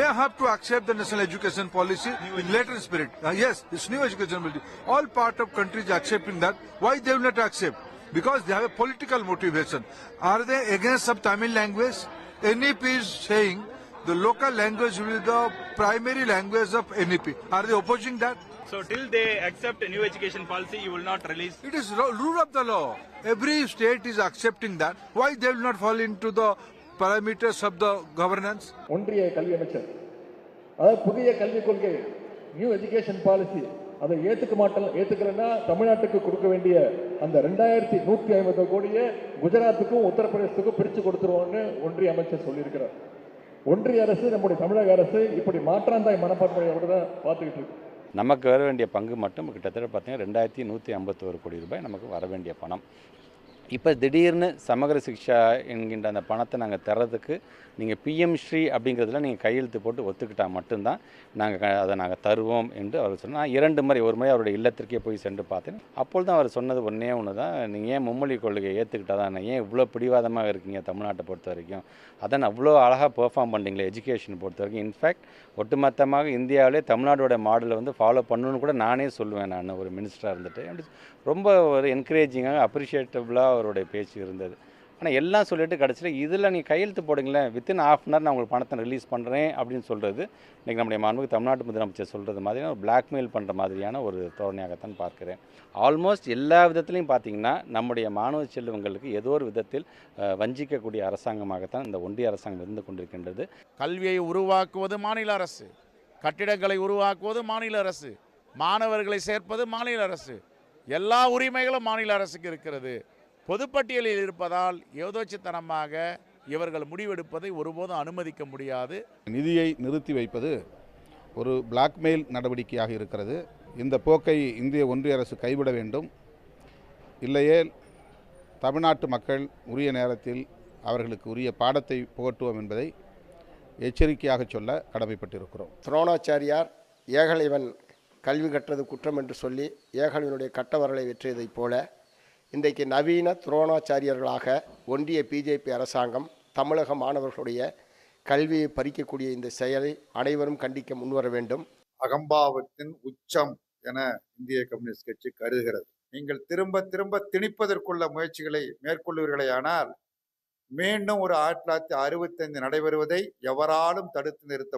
They have to accept the national education policy in later spirit. Yes, this new education policy. All part of countries accepting that. Why they will not accept? Because they have a political motivation. Are they against some Tamil language? NEP is saying the local language will be the primary language of NEP. Are they opposing that? So till they accept a new education policy, you will not release? It is rule of the law. Every state is accepting that. Why they will not fall into the parameters of the governance? ஒன்றிய கல்வி அமைச்சர் அதாவது புதிய கல்விக் கொள்கை new education policy அதை ஏத்துக்கலன்னா தமிழ்நாட்டுக்கு கொடுக்க வேண்டிய அந்த 2150 கோடியை குஜராத்துக்கும் உத்தரப்பிரதேசத்துக்கும் பிரித்து கொடுத்துருவோம்னு ஒன்றிய அமைச்சர் சொல்லியிருக்கிறார். ஒன்றிய அரசு நம்முடைய தமிழக அரசு இப்படி மாற்றாந்தாய் மனப்பான்மையோட தான் பார்த்துக்கிட்டு இருக்கு. நமக்கு வர வேண்டிய பங்கு மட்டும் கிட்டத்தட்ட பார்த்தீங்கன்னா 2151 கோடி ரூபாய் நமக்கு வர வேண்டிய பணம். இப்போ திடீர்னு சமகர சிக்ஷா என்கின்ற அந்த பணத்தை நாங்கள் தர்றதுக்கு நீங்கள் பிஎம் ஸ்ரீ அப்படிங்கிறதுல நீங்கள் கையெழுத்து போட்டு ஒத்துக்கிட்டால் மட்டும்தான் அதை நாங்கள் தருவோம் என்று அவர் சொன்னார். நான் 2 முறை, ஒரு முறை அவருடைய இல்லத்திற்கே போய் சென்று பார்த்தேன். அப்பொழுது தான் அவர் சொன்னது ஒன்றே ஒன்று தான், நீங்கள் ஏன் மும்மொழி கொள்கையை ஏற்றுக்கிட்டால் தான், ஏன் இவ்வளோ பிடிவாதமாக இருக்கீங்க தமிழ்நாட்டை பொறுத்த வரைக்கும், அதான் அவ்வளோ அழகாக பெர்ஃபார்ம் பண்ணுறீங்களே எஜுகேஷன் பொறுத்த வரைக்கும். இன்ஃபேக்ட் ஒட்டுமொத்தமாக இந்தியாவிலே தமிழ்நாடோட மாடலை வந்து ஃபாலோ பண்ணணுன்னு கூட நானே சொல்லுவேன். நான் ஒரு மினிஸ்டராக இருந்துட்டு ரொம்ப ஒரு என்கரேஜிங்காக அப்ரிஷியேட்டபுளாக அவருடைய பேச்சு இருந்தது. ஆனால் எல்லாம் சொல்லிவிட்டு கடைசியில் இதில் நீ கையெழுத்து போடுங்களேன், வித்தின் ½ அன் ஹவர் நான் உங்களுக்கு பணத்தை ரிலீஸ் பண்ணுறேன் அப்படின்னு சொல்கிறது இன்றைக்கி நம்முடைய மாண்புமிகு தமிழ்நாட்டு முதலமைச்சர் சொல்கிறது மாதிரியான ஒரு பிளாக்மெயில் பண்ணுற மாதிரியான ஒரு தோரணையாகத்தான் பார்க்குறேன். ஆல்மோஸ்ட் எல்லா விதத்துலையும் பார்த்திங்கன்னா நம்முடைய மாணவ செல்வங்களுக்கு ஏதோ ஒரு விதத்தில் வஞ்சிக்கக்கூடிய அரசாங்கமாகத்தான் இந்த ஒன்றிய அரசாங்கம் இருந்து கொண்டிருக்கின்றது. கல்வியை உருவாக்குவது மாநில அரசு, கட்டிடங்களை உருவாக்குவது மாநில அரசு, மாணவர்களை சேர்ப்பது மாநில அரசு, எல்லா உரிமைகளும் மாநில அரசுக்கு இருக்கிறது. பொதுப்பட்டியலில் இருப்பதால் ஏதோச்சித்தனமாக இவர்கள் முடிவெடுப்பதை ஒருபோதும் அனுமதிக்க முடியாது. நிதியை நிறுத்தி வைப்பது ஒரு பிளாக்மெயில் நடவடிக்கையாக இருக்கிறது. இந்த போக்கை இந்திய ஒன்றிய அரசு கைவிட வேண்டும். இல்லையே தமிழ்நாட்டு மக்கள் உரிய நேரத்தில் அவர்களுக்கு உரிய பாடத்தை புகட்டுவோம் என்பதை எச்சரிக்கையாக சொல்ல கடமைப்பட்டிருக்கிறோம். துரோணாச்சாரியார் ஏகலைவன் கல்வி கற்றது குற்றம் என்று சொல்லி ஏகலைவனுடைய கட்டவரலை வெற்றியதைப் போல இன்றைக்கு நவீன துரோணாச்சாரியர்களாக ஒன்றிய பிஜேபி அரசாங்கம் தமிழக மாணவர்களுடைய கல்வியை பறிக்கக்கூடிய இந்த செயலை அனைவரும் கண்டிக்க முன்வர வேண்டும். அகம்பாவத்தின் உச்சம் என இந்திய கம்யூனிஸ்ட் கட்சி கருதுகிறது. நீங்கள் திரும்ப திரும்ப திணிப்பதற்குள்ள முயற்சிகளை மேற்கொள்வீர்களேயானால் மீண்டும் ஒரு 1965 நடைபெறுவதை எவராலும் தடுத்து நிறுத்த